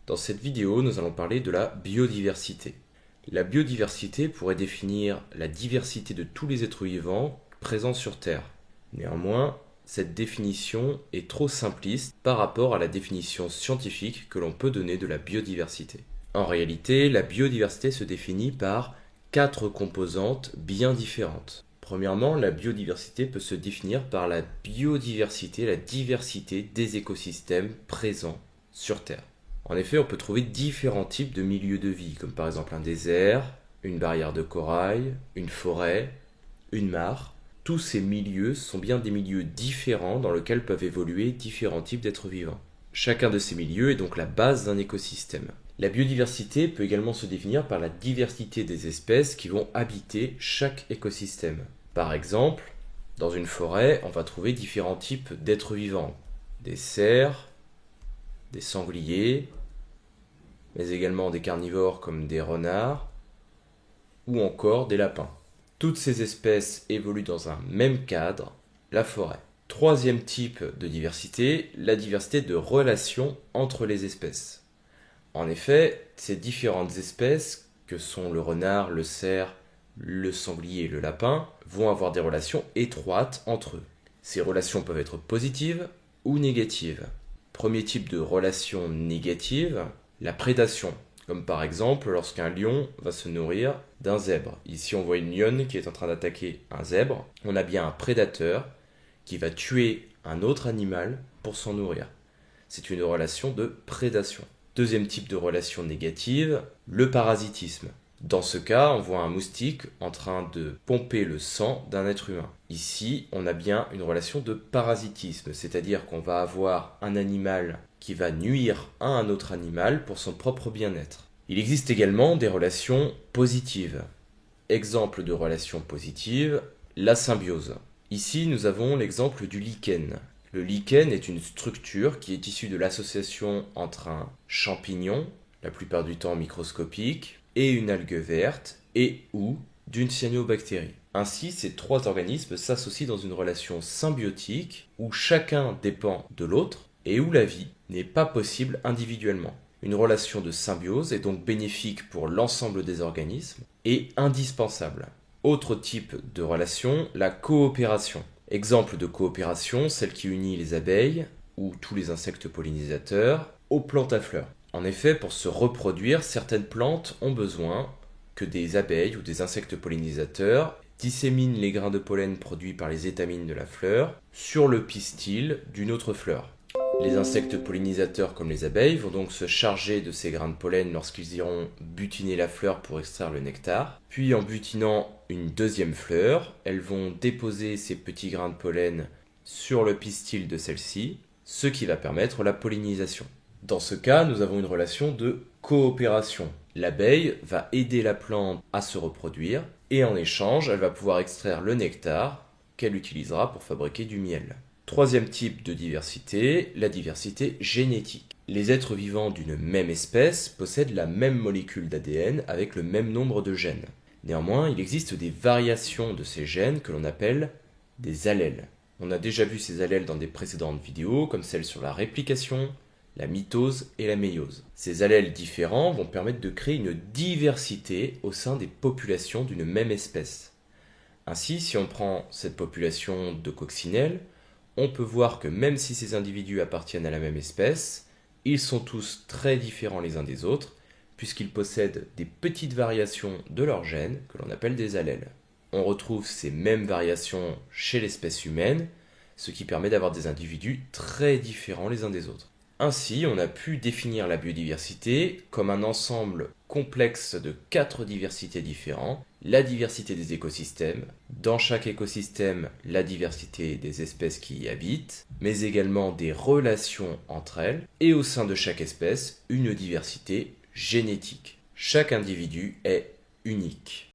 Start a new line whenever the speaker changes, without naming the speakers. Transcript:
Dans cette vidéo, nous allons parler de la biodiversité. La biodiversité pourrait définir la diversité de tous les êtres vivants présents sur Terre. Néanmoins, cette définition est trop simpliste par rapport à la définition scientifique que l'on peut donner de la biodiversité. En réalité, la biodiversité se définit par 4 composantes bien différentes. Premièrement, la biodiversité peut se définir par la biodiversité, la diversité des écosystèmes présents sur Terre. En effet, on peut trouver différents types de milieux de vie, comme par exemple un désert, une barrière de corail, une forêt, une mare. Tous ces milieux sont bien des milieux différents dans lesquels peuvent évoluer différents types d'êtres vivants. Chacun de ces milieux est donc la base d'un écosystème. La biodiversité peut également se définir par la diversité des espèces qui vont habiter chaque écosystème. Par exemple, dans une forêt, on va trouver différents types d'êtres vivants. Des cerfs, des sangliers, mais également des carnivores comme des renards, ou encore des lapins. Toutes ces espèces évoluent dans un même cadre, la forêt. Troisième type de diversité, la diversité de relations entre les espèces. En effet, ces différentes espèces, que sont le renard, le cerf, le sanglier et le lapin, vont avoir des relations étroites entre eux. Ces relations peuvent être positives ou négatives. Premier type de relation négative, la prédation, comme par exemple lorsqu'un lion va se nourrir d'un zèbre. Ici on voit une lionne qui est en train d'attaquer un zèbre. On a bien un prédateur qui va tuer un autre animal pour s'en nourrir. C'est une relation de prédation. Deuxième type de relation négative, le parasitisme. Dans ce cas, on voit un moustique en train de pomper le sang d'un être humain. Ici, on a bien une relation de parasitisme, c'est-à-dire qu'on va avoir un animal qui va nuire à un autre animal pour son propre bien-être. Il existe également des relations positives. Exemple de relation positive, la symbiose. Ici, nous avons l'exemple du lichen. Le lichen est une structure qui est issue de l'association entre un champignon, la plupart du temps microscopique, et une algue verte et ou d'une cyanobactérie. Ainsi, ces trois organismes s'associent dans une relation symbiotique où chacun dépend de l'autre et où la vie n'est pas possible individuellement. Une relation de symbiose est donc bénéfique pour l'ensemble des organismes et indispensable. Autre type de relation, la coopération. Exemple de coopération, celle qui unit les abeilles ou tous les insectes pollinisateurs aux plantes à fleurs. En effet, pour se reproduire, certaines plantes ont besoin que des abeilles ou des insectes pollinisateurs disséminent les grains de pollen produits par les étamines de la fleur sur le pistil d'une autre fleur. Les insectes pollinisateurs comme les abeilles vont donc se charger de ces grains de pollen lorsqu'ils iront butiner la fleur pour extraire le nectar. Puis en butinant une deuxième fleur, elles vont déposer ces petits grains de pollen sur le pistil de celle-ci, ce qui va permettre la pollinisation. Dans ce cas, nous avons une relation de coopération. L'abeille va aider la plante à se reproduire et en échange, elle va pouvoir extraire le nectar qu'elle utilisera pour fabriquer du miel. Troisième type de diversité, la diversité génétique. Les êtres vivants d'une même espèce possèdent la même molécule d'ADN avec le même nombre de gènes. Néanmoins, il existe des variations de ces gènes que l'on appelle des allèles. On a déjà vu ces allèles dans des précédentes vidéos, comme celle sur la réplication, la mitose et la méiose. Ces allèles différents vont permettre de créer une diversité au sein des populations d'une même espèce. Ainsi, si on prend cette population de coccinelles, on peut voir que même si ces individus appartiennent à la même espèce, ils sont tous très différents les uns des autres, puisqu'ils possèdent des petites variations de leurs gènes, que l'on appelle des allèles. On retrouve ces mêmes variations chez l'espèce humaine, ce qui permet d'avoir des individus très différents les uns des autres. Ainsi, on a pu définir la biodiversité comme un ensemble complexe de 4 diversités différentes. La diversité des écosystèmes, dans chaque écosystème, la diversité des espèces qui y habitent, mais également des relations entre elles, et au sein de chaque espèce, une diversité génétique. Chaque individu est unique.